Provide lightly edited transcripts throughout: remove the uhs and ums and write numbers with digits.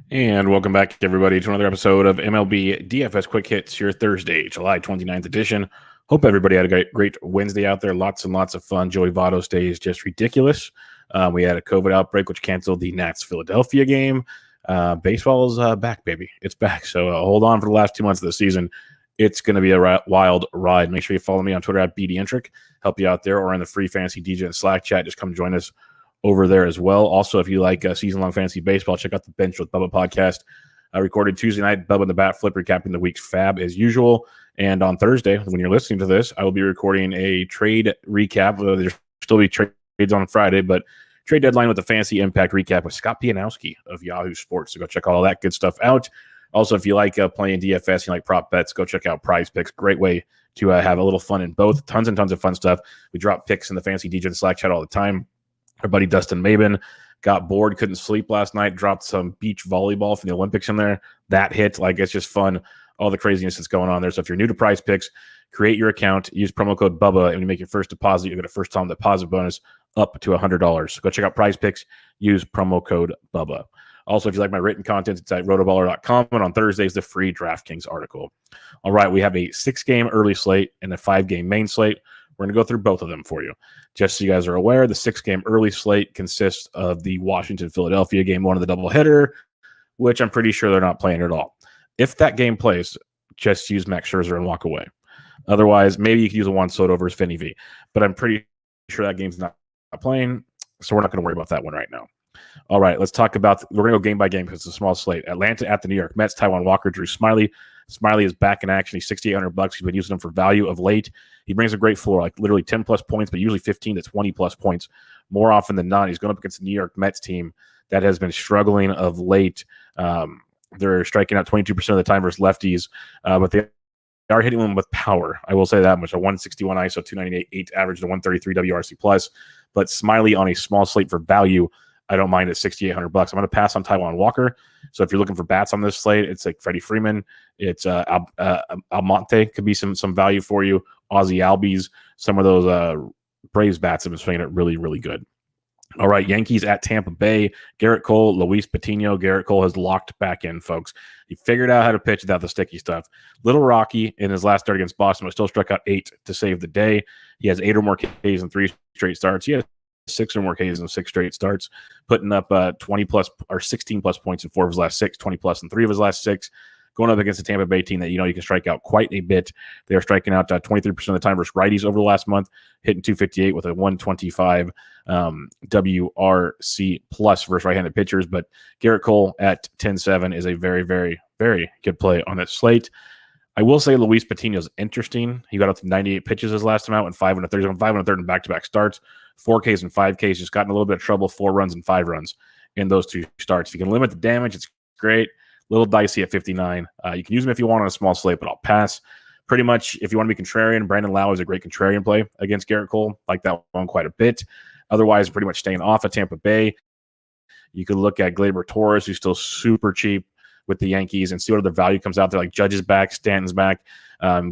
And welcome back, everybody, to another episode of MLB DFS Quick Hits, your Thursday, July 29th edition. Hope everybody had a great Wednesday out there. Lots and lots of fun. Joey Votto's day is just ridiculous. We had a COVID outbreak, which canceled the Nats-Philadelphia game. Baseball is back, baby. It's back. So hold on for the last 2 months of the season. It's going to be a wild ride. Make sure you follow me on Twitter at BDentric. Help you out there, or in the free fantasy DJ and Slack chat. Just come join us over there as well. Also, if you like season-long fantasy baseball, check out the Bench with Bubba podcast. I recorded Tuesday night, Bubba and the Bat Flip, recapping the week's fab as usual. And on Thursday, when you're listening to this, I will be recording a trade recap. There'll still be trades on Friday, but trade deadline with the Fantasy Impact recap with Scott Pianowski of Yahoo Sports. So go check all that good stuff out. Also, if you like playing DFS, you like prop bets, go check out Prize Picks. Great way to have a little fun in both. Tons and tons of fun stuff. We drop picks in the Fantasy DJ and Slack chat all the time. Our buddy Dustin Mabin got bored, couldn't sleep last night, dropped some beach volleyball from the Olympics in there. That hit. It's just fun. All the craziness that's going on there. So if you're new to Prize Picks, create your account, use promo code Bubba, and when you make your first deposit, you get a first-time deposit bonus up to $100. So go check out Prize Picks. Use promo code Bubba. Also, if you like my written content, it's at RotoBaller.com, and on Thursdays, the free DraftKings article. All right, we have a 6-game early slate and a 5-game main slate. We're going to go through both of them for you. Just so you guys are aware, the 6-game early slate consists of the Washington-Philadelphia game, one of the doubleheader, which I'm pretty sure they're not playing at all. If that game plays, just use Max Scherzer and walk away. Otherwise, maybe you can use a Juan Soto versus Vinny V. But I'm pretty sure that game's not playing, so we're not going to worry about that one right now. All right, let's talk about – we're going to go game by game because it's a small slate. Atlanta at the New York Mets, Taijuan Walker, Drew Smyly. Smyly is back in action. He's $6,800. He's been using him for value of late. He brings a great floor, like literally 10-plus points, but usually 15 to 20-plus points. More often than not, he's going up against the New York Mets team that has been struggling of late. They're striking out 22% of the time versus lefties, but they are hitting them with power. I will say that much. A 161 ISO, 298 average to 133 WRC plus. But Smyly on a small slate for value, I don't mind at $6,800. I'm going to pass on Taijuan Walker. So if you're looking for bats on this slate, it's like Freddie Freeman. It's Almonte could be some value for you. Ozzie Albies, some of those Braves bats have been swinging it really, really good. All right, Yankees at Tampa Bay. Garrett Cole, Luis Patino. Garrett Cole has locked back in, folks. He figured out how to pitch without the sticky stuff. Little rocky in his last start against Boston, but still struck out 8 to save the day. He has 8 or more Ks in 3 straight starts. He has 6 or more Ks in 6 straight starts, putting up 20-plus or 16-plus points in 4 of his last 6, 20-plus in 3 of his last 6. Going up against the Tampa Bay team that you can strike out quite a bit. They are striking out 23% of the time versus righties over the last month, hitting 258 with a 125 WRC plus versus right-handed pitchers. But Garrett Cole at 10-7 is a very, very, very good play on that slate. I will say Luis Patino is interesting. He got up to 98 pitches his last time out and 5 1/3. He's on 5 1/3 in back-to-back starts. 4 Ks and 5 Ks. Just gotten a little bit of trouble, 4 runs and 5 runs in those 2 starts. If you can limit the damage, it's great. Little dicey at 59. You can use him if you want on a small slate, but I'll pass. Pretty much, if you want to be contrarian, Brandon Lau is a great contrarian play against Garrett Cole. Like that one quite a bit. Otherwise, pretty much staying off at Tampa Bay. You could look at Gleyber Torres, who's still super cheap with the Yankees, and see what other value comes out there. Like Judge's back, Stanton's back.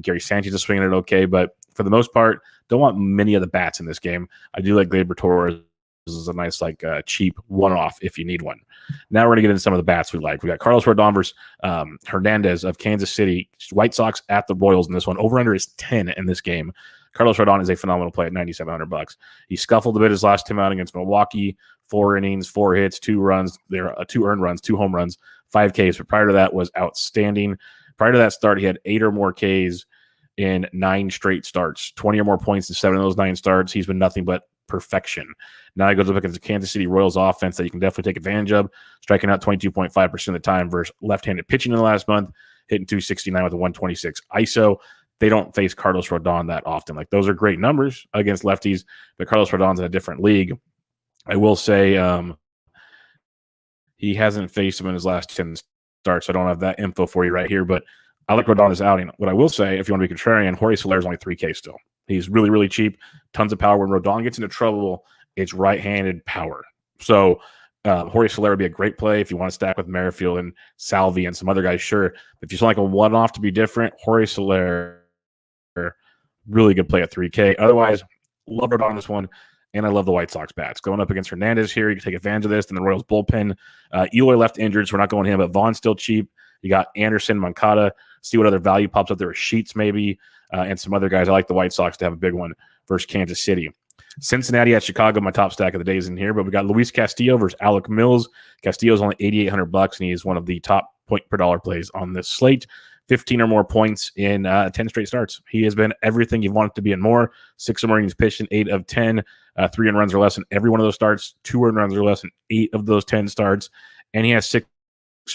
Gary Sanchez is swinging it okay, but for the most part, don't want many of the bats in this game. I do like Gleyber Torres. This is a nice, cheap one-off if you need one. Now we're going to get into some of the bats we like. We got Carlos Rodon versus Hernandez of Kansas City. White Sox at the Royals in this one. Over-under is 10 in this game. Carlos Rodon is a phenomenal play at $9,700. He scuffled a bit his last time out against Milwaukee. 4 innings, 4 hits, 2 runs. There are 2 earned runs, 2 home runs, 5 Ks. But prior to that was outstanding. Prior to that start, he had 8 or more Ks in 9 straight starts. 20 or more points in 7 of those 9 starts. He's been nothing but perfection. Now he goes up against the Kansas City Royals offense that you can definitely take advantage of, striking out 22.5% of the time versus left-handed pitching in the last month, hitting 269 with a 126 ISO. They don't face Carlos Rodon that often. Those are great numbers against lefties, but Carlos Rodon's in a different league. I will say he hasn't faced him in his last 10 starts. I don't have that info for you right here, but I like Rodon's outing. What I will say, if you want to be contrarian, Jorge Soler is only 3K still. He's really, really cheap, tons of power. When Rodon gets into trouble, it's right-handed power. So Jorge Soler would be a great play if you want to stack with Merrifield and Salvi and some other guys, sure. But if you just like a one-off to be different, Jorge Soler, really good play at 3K. Otherwise, love Rodon on this one. and I love the White Sox bats. Going up against Hernandez here, you can take advantage of this. Then the Royals bullpen. Eloy left injured, so we're not going him, but Vaughn's still cheap. You got Anderson, Moncada. See what other value pops up there with Sheets maybe, and some other guys. I like the White Sox to have a big one versus Kansas City. Cincinnati at Chicago, my top stack of the day is in here, but we got Luis Castillo versus Alec Mills. Castillo's only $8,800, and he is one of the top point per dollar plays on this slate. 15 or more points in 10 straight starts. He has been everything you want it to be and more. 6 or more innings pitched in 8 of 10, 3 earned runs or less in every one of those starts, 2 earned runs or less in 8 of those 10 starts, and he has 6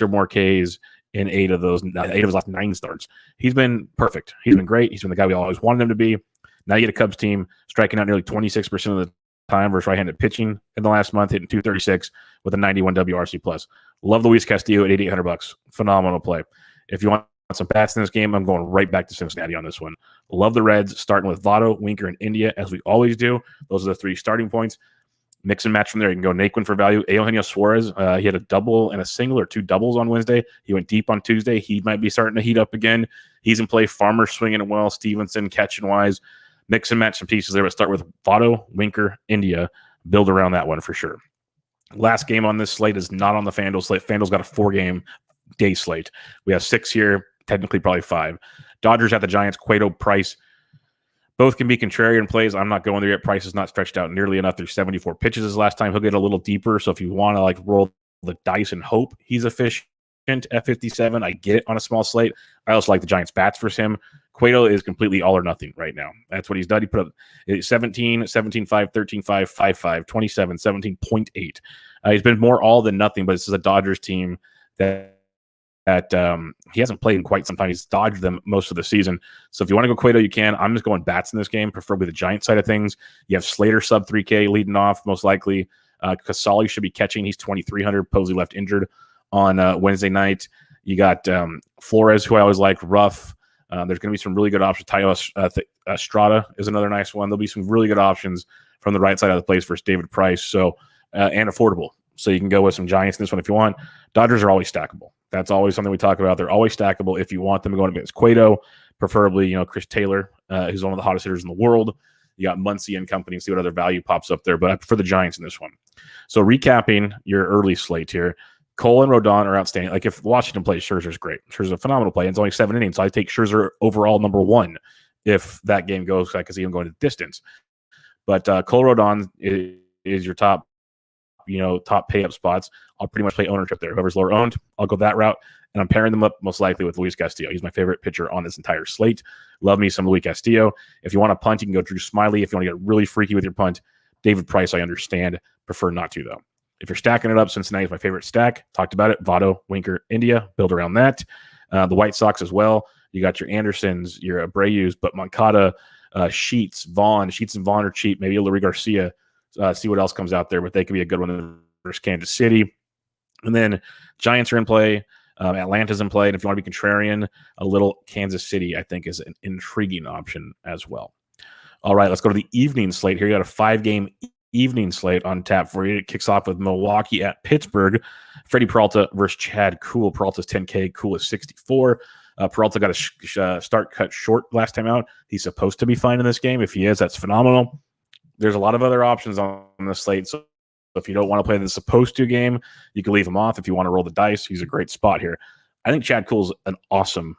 or more Ks in 8 of his last 9 starts. He's been perfect. He's been great. He's been the guy we always wanted him to be. Now you get a Cubs team striking out nearly 26% of the time versus right-handed pitching in the last month, hitting 236 with a 91 WRC plus. Love Luis Castillo at $8,800. Phenomenal play. If you want some bats in this game, I'm going right back to Cincinnati on this one. Love the Reds, starting with Votto, Winker, and India, as we always do. Those are the 3 starting points. Mix and match from there. You can go Naquin for value. Eugenio Suarez, he had a double and a single or 2 doubles on Wednesday. He went deep on Tuesday. He might be starting to heat up again. He's in play. Farmer swinging it well. Stevenson catching wise. Mix and match some pieces there, but start with Votto, Winker, India. Build around that one for sure. Last game on this slate is not on the FanDuel slate. FanDuel's got a 4-game day slate. We have 6 here, technically probably 5. Dodgers at the Giants, Cueto, Price. Both can be contrarian plays. I'm not going there yet. Price is not stretched out nearly enough. There's 74 pitches this last time. He'll get a little deeper. So if you want to like roll the dice and hope he's efficient at 57, I get it on a small slate. I also like the Giants bats versus him. Cueto is completely all or nothing right now. That's what he's done. He put up 17, 17.5, 13.5, 5.5, 27, 17.8. He's been more all than nothing, but this is a Dodgers team that he hasn't played in quite some time. He's dodged them most of the season. So if you want to go Cueto, you can. I'm just going bats in this game, preferably the Giant side of things. You have Slater sub 3K leading off, most likely. Casali should be catching. He's 2,300. Posey left injured on Wednesday night. You got Flores, who I always like, rough. There's going to be some really good options. Tayo Estrada is another nice one. There'll be some really good options from the right side of the place versus David Price. So and affordable. So you can go with some Giants in this one if you want. Dodgers are always stackable. That's always something we talk about. They're always stackable if you want them going against Cueto, preferably, Chris Taylor, who's one of the hottest hitters in the world. You got Muncy and company, see what other value pops up there. But I prefer the Giants in this one. So recapping your early slate here, Cole and Rodon are outstanding. Like if Washington plays, Scherzer's great. Scherzer's a phenomenal play. It's only 7 innings. So I take Scherzer overall number 1 if that game goes. I can see him going to distance. But Cole Rodon is your top pay up spots. I'll pretty much play ownership there. Whoever's lower owned, I'll go that route. And I'm pairing them up most likely with Luis Castillo. He's my favorite pitcher on this entire slate. Love me some Luis Castillo. If you want to punt, you can go Drew Smiley. If you want to get really freaky with your punt, David Price, I understand. Prefer not to, though. If you're stacking it up, Cincinnati is my favorite stack. Talked about it. Votto, Winker, India. Build around that. The White Sox as well. You got your Andersons, your Abreu's, but Moncada, Sheets, Vaughn. Sheets and Vaughn are cheap. Maybe Larry Garcia. See what else comes out there, but they could be a good one versus Kansas City. And then Giants are in play. Atlanta's in play. And if you want to be contrarian, a little Kansas City, I think, is an intriguing option as well. All right, let's go to the evening slate here. You got a 5-game evening slate on tap for you. It kicks off with Milwaukee at Pittsburgh. Freddie Peralta versus Chad Kuhl. Peralta's 10K. Kuhl is 64. Peralta got a start cut short last time out. He's supposed to be fine in this game. If he is, that's phenomenal. There's a lot of other options on the slate. So if you don't want to play the supposed to game, you can leave him off. If you want to roll the dice, he's a great spot here. I think Chad Kuhl's an awesome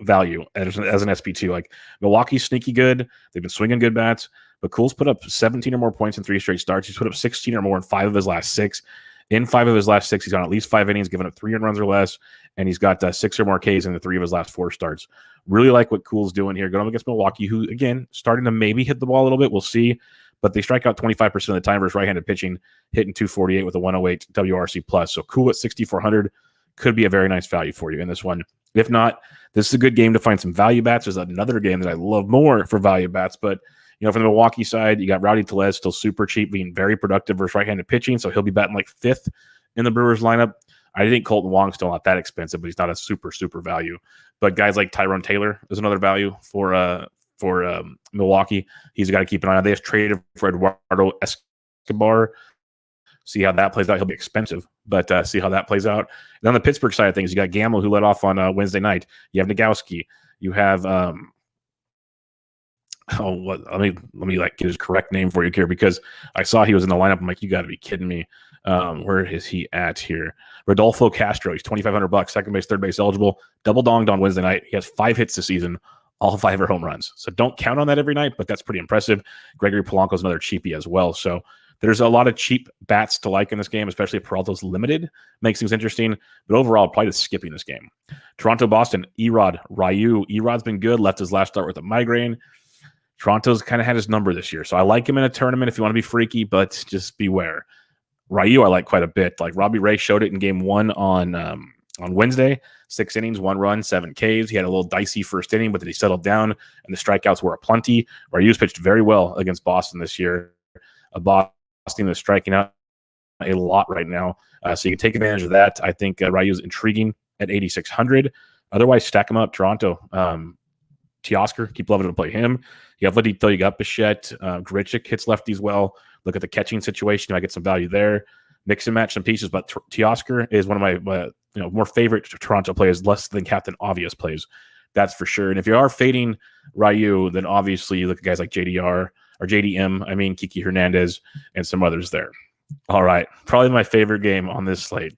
value as an SP2. Like Milwaukee's sneaky good. They've been swinging good bats, but Kuhl's put up 17 or more points in 3 straight starts. He's put up 16 or more in 5 of his last 6. In 5 of his last 6, he's on at least 5 innings, given up 3 runs or less, and he's got 6 or more Ks in the 3 of his last 4 starts. Really like what Kuhl's doing here. Going up against Milwaukee, who, again, starting to maybe hit the ball a little bit. We'll see. But they strike out 25% of the time versus right-handed pitching, hitting 248 with a 108 WRC plus. So Kuhl at 6,400 could be a very nice value for you in this one. If not, this is a good game to find some value bats. There's another game that I love more for value bats, but from the Milwaukee side, you got Rowdy Tellez, still super cheap, being very productive versus right-handed pitching, so he'll be batting like 5th in the Brewers lineup. I think Colton Wong's still not that expensive, but he's not a super value. But guys like Tyrone Taylor is another value for Milwaukee. He's got to keep an eye on. They just traded for Eduardo Escobar. See how that plays out. He'll be expensive, but see how that plays out. And on the Pittsburgh side of things, you got Gamble, who led off on Wednesday night. You have Nagowski. You have Oh, what? Let me like get his correct name for you here because I saw he was in the lineup. I'm like, you got to be kidding me. Where is he at here? Rodolfo Castro. He's $2,500, second base, third base eligible. Double donged on Wednesday night. He has 5 hits this season. All 5 are home runs. So don't count on that every night, but that's pretty impressive. Gregory Polanco is another cheapie as well. So there's a lot of cheap bats to like in this game, especially if Peralta's limited. Makes things interesting. But overall, probably just skipping this game. Toronto, Boston, Erod, Ryu. Erod's been good. Left his last start with a migraine. Toronto's kind of had his number this year. So I like him in a tournament if you want to be freaky, but just beware. Ryu, I like quite a bit. Like Robbie Ray showed it in game 1 on Wednesday. 6 innings, 1 run, 7 Ks. He had a little dicey first inning, but then he settled down, and the strikeouts were aplenty. Ryu's pitched very well against Boston this year. Boston is striking out a lot right now. So you can take advantage of that. I think Ryu's intriguing at 8,600. Otherwise, stack him up. Toronto. Teoscar, keep loving to play him. You have Ladito, you got Bichette. Grichuk hits lefties well. Look at the catching situation. You might get some value there. Mix and match some pieces, but Teoscar is one of my more favorite Toronto players, less than Captain Obvious plays. That's for sure. And if you are fading Ryu, then obviously you look at guys like JDR or JDM, Kiki Hernandez, and some others there. All right. Probably my favorite game on this slate.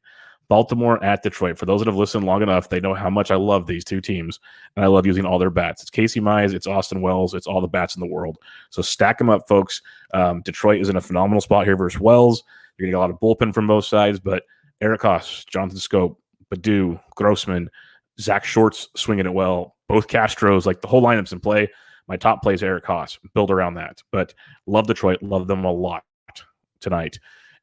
Baltimore at Detroit. For those that have listened long enough, they know how much I love these two teams, and I love using all their bats. It's Casey Mize, it's Austin Wells, it's all the bats in the world. So stack them up, folks. Detroit is in a phenomenal spot here versus Wells. You're going to get a lot of bullpen from both sides, but Eric Haas, Jonathan Scope, Badu, Grossman, Zach Short's swinging it well. Both Castros, like the whole lineup's in play. My top play is Eric Haas. Build around that. But love Detroit. Love them a lot tonight.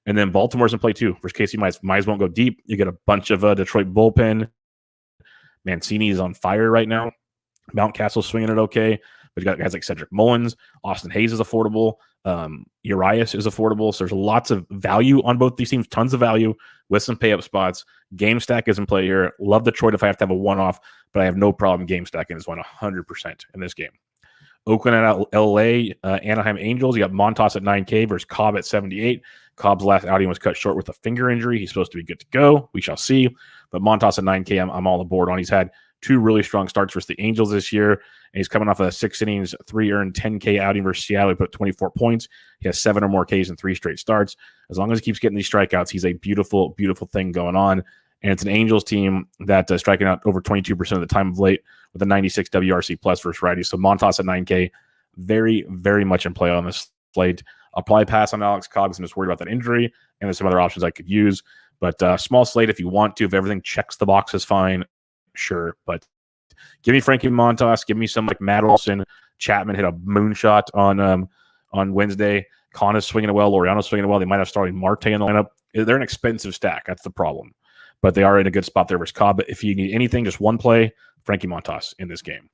And then Baltimore's in play too. Versus Casey Mize. Mize won't go deep. You get a bunch of Detroit bullpen. Mancini is on fire right now. Mountcastle's swinging it okay. But you got guys like Cedric Mullins. Austin Hayes is affordable. Urias is affordable. So there's lots of value on both these teams. Tons of value with some pay-up spots. Game stack is in play here. Love Detroit if I have to have a one-off, but I have no problem game stacking this one 100% in this game. Oakland at LA, Anaheim Angels. You got Montas at 9K versus Cobb at 78. Cobb's last outing was cut short with a finger injury. He's supposed to be good to go. We shall see. But Montas at 9K, I'm all aboard on. He's had 2 really strong starts versus the Angels this year, and he's coming off a 6 innings, 3 earned 10K outing versus Seattle. He put 24 points. He has 7 or more Ks in 3 straight starts. As long as he keeps getting these strikeouts, he's a beautiful, beautiful thing going on. And it's an Angels team that striking out over 22% of the time of late with a 96 WRC plus versus righties. So Montas at 9K, very, very much in play on this slate. I'll probably pass on Alex Cobb. I'm just worried about that injury, and there's some other options I could use. But small slate if you want to. If everything checks the boxes, fine, sure. But give me Frankie Montas. Give me some like Matt Olson. Chapman hit a moonshot on Wednesday. Khan is swinging it well. Laureano's swinging it well. They might have started Marte in the lineup. They're an expensive stack. That's the problem. But they are in a good spot there versus Cobb. But if you need anything, just one play, Frankie Montas in this game.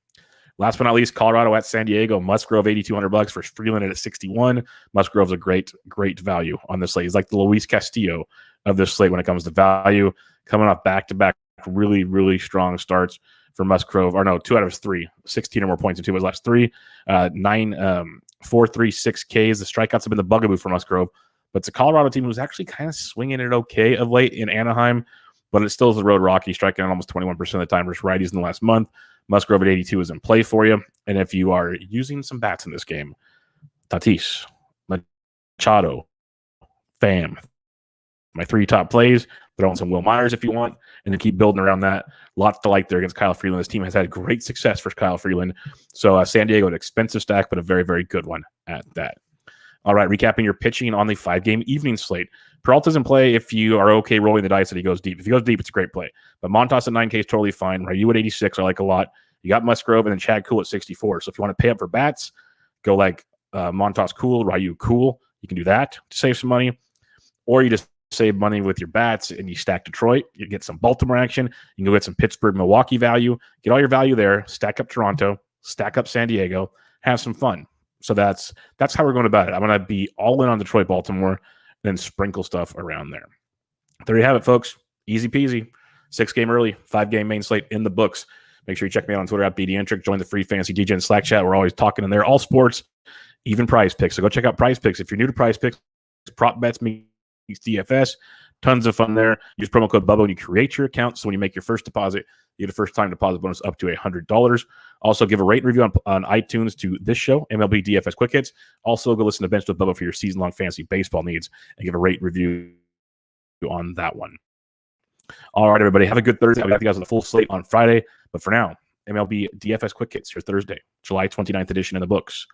Last but not least, Colorado at San Diego. Musgrove, $8,200 versus Freeland at 61. Musgrove's a great, great value on this slate. He's like the Luis Castillo of this slate when it comes to value. Coming off back-to-back really, really strong starts for Musgrove. Or no, 2 out of his 3. 16 or more points in 2 of his last 3. 4, 3, 6 Ks. The strikeouts have been the bugaboo for Musgrove. But it's a Colorado team who's actually kind of swinging it okay of late in Anaheim. But it still is the road rocky, striking out almost 21% of the time versus righties in the last month. Musgrove at 82 is in play for you. And if you are using some bats in this game, Tatis, Machado, Pham, my 3 top plays. Throw in some Will Myers if you want, and then keep building around that. Lots to like there against Kyle Freeland. This team has had great success for Kyle Freeland. So San Diego, an expensive stack, but a very, very good one at that. All right, recapping your pitching on the 5-game evening slate. Peralta's in play if you are okay rolling the dice that he goes deep. If he goes deep, it's a great play. But Montas at 9K is totally fine. Ryu at 86, I like a lot. You got Musgrove and then Chad Cool at 64. So if you want to pay up for bats, go like Montas cool, Ryu cool. You can do that to save some money. Or you just save money with your bats and you stack Detroit. You get some Baltimore action. You can go get some Pittsburgh, Milwaukee value. Get all your value there. Stack up Toronto. Stack up San Diego. Have some fun. So that's how we're going about it. I'm going to be all in on Detroit, Baltimore, then sprinkle stuff around there. There you have it, folks. Easy peasy. 6-game early, 5-game main slate in the books. Make sure you check me out on Twitter at BDentric. Join the free Fantasy DJ and Slack chat. We're always talking in there. All sports, even Prize Picks. So go check out Prize Picks. If you're new to Prize Picks, prop bets meets DFS. Tons of fun there. Use promo code Bubba when you create your account. So when you make your first deposit, you get a first time deposit bonus up to $100. Also, give a rate and review on iTunes to this show, MLB DFS Quick Hits. Also, go listen to Bench with Bubba for your season-long fantasy baseball needs and give a rate and review on that one. All right, everybody. Have a good Thursday. I'll be back to you guys on the full slate on Friday. But for now, MLB DFS Quick Hits, your Thursday, July 29th edition in the books.